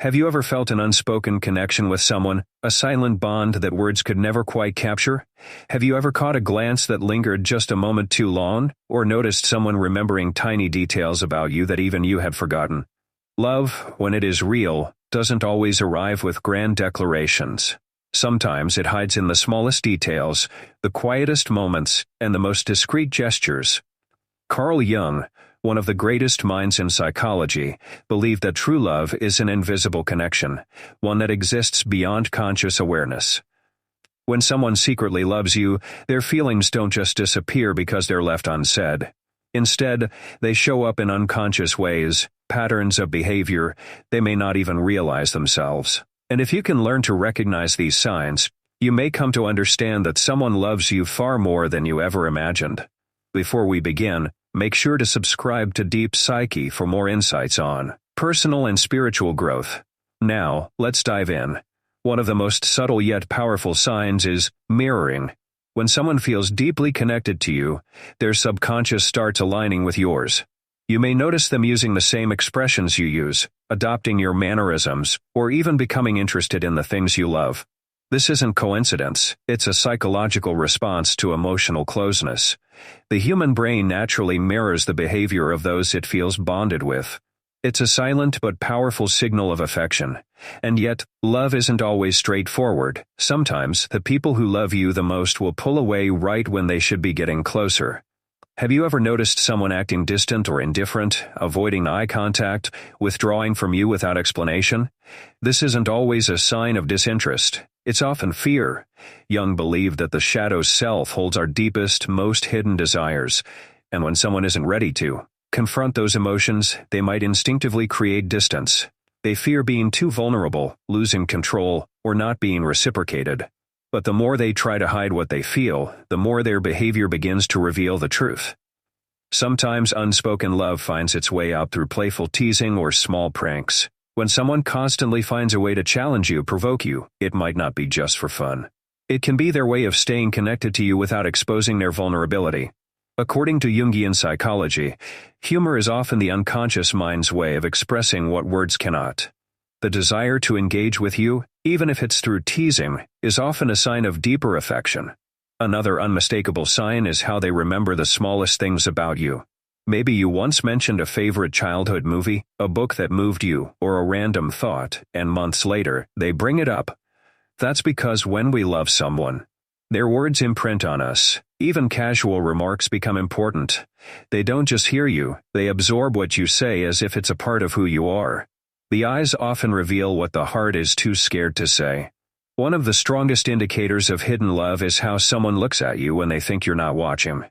Have you ever felt an unspoken connection with someone, a silent bond that words could never quite capture? Have you ever caught a glance that lingered just a moment too long, or noticed someone remembering tiny details about you that even you had forgotten? Love, when it is real, doesn't always arrive with grand declarations. Sometimes it hides in the smallest details, the quietest moments, and the most discreet gestures. Carl Jung, one of the greatest minds in psychology, believed that true love is an invisible connection, one that exists beyond conscious awareness. When someone secretly loves you, their feelings don't just disappear because they're left unsaid. Instead, they show up in unconscious ways, patterns of behavior they may not even realize themselves. And if you can learn to recognize these signs, you may come to understand that someone loves you far more than you ever imagined. Before we begin, make sure to subscribe to Deep Psyche for more insights on personal and spiritual growth. Now, let's dive in. One of the most subtle yet powerful signs is mirroring. When someone feels deeply connected to you, their subconscious starts aligning with yours. You may notice them using the same expressions you use, adopting your mannerisms, or even becoming interested in the things you love. This isn't coincidence, it's a psychological response to emotional closeness. The human brain naturally mirrors the behavior of those it feels bonded with. It's a silent but powerful signal of affection. And yet, love isn't always straightforward. Sometimes, the people who love you the most will pull away right when they should be getting closer. Have you ever noticed someone acting distant or indifferent, avoiding eye contact, withdrawing from you without explanation? This isn't always a sign of disinterest. It's often fear. Jung believed that the shadow self holds our deepest, most hidden desires, and when someone isn't ready to confront those emotions, they might instinctively create distance. They fear being too vulnerable, losing control, or not being reciprocated. But the more they try to hide what they feel, the more their behavior begins to reveal the truth. Sometimes unspoken love finds its way out through playful teasing or small pranks. When someone constantly finds a way to challenge you, provoke you, it might not be just for fun. It can be their way of staying connected to you without exposing their vulnerability. According to Jungian psychology, humor is often the unconscious mind's way of expressing what words cannot. The desire to engage with you, even if it's through teasing, is often a sign of deeper affection. Another unmistakable sign is how they remember the smallest things about you. Maybe you once mentioned a favorite childhood movie, a book that moved you, or a random thought, and months later, they bring it up. That's because when we love someone, their words imprint on us. Even casual remarks become important. They don't just hear you, they absorb what you say as if it's a part of who you are. The eyes often reveal what the heart is too scared to say. One of the strongest indicators of hidden love is how someone looks at you when they think you're not watching.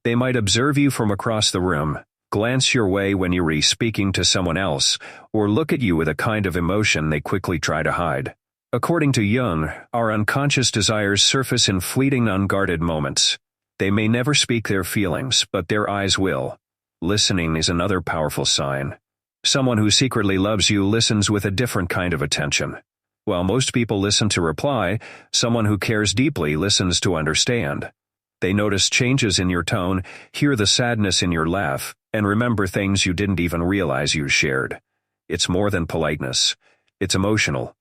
They might observe you from across the room, glance your way when you're speaking to someone else, or look at you with a kind of emotion they quickly try to hide. According to Jung, our unconscious desires surface in fleeting, unguarded moments. They may never speak their feelings, but their eyes will. Listening is another powerful sign. Someone who secretly loves you listens with a different kind of attention. While most people listen to reply, someone who cares deeply listens to understand. They notice changes in your tone, hear the sadness in your laugh, and remember things you didn't even realize you shared. It's more than politeness. It's emotional.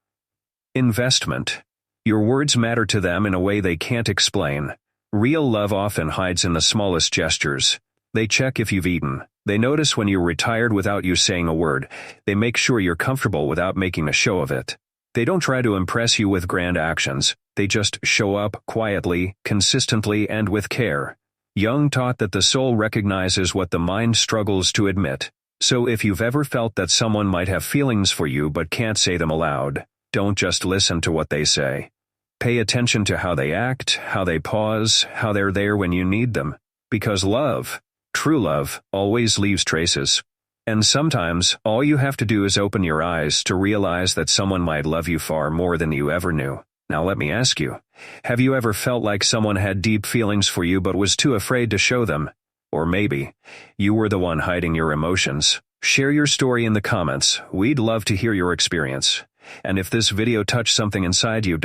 Investment. Your words matter to them in a way they can't explain. Real love often hides in the smallest gestures. They check if you've eaten. They notice when you're retired without you saying a word. They make sure you're comfortable without making a show of it. They don't try to impress you with grand actions. They just show up quietly, consistently, and with care. Jung taught that the soul recognizes what the mind struggles to admit. So if you've ever felt that someone might have feelings for you but can't say them aloud, don't just listen to what they say. Pay attention to how they act, how they pause, how they're there when you need them. Because love, true love, always leaves traces. And sometimes, all you have to do is open your eyes to realize that someone might love you far more than you ever knew. Now let me ask you, have you ever felt like someone had deep feelings for you but was too afraid to show them? Or maybe, you were the one hiding your emotions. Share your story in the comments. We'd love to hear your experience. And if this video touched something inside you,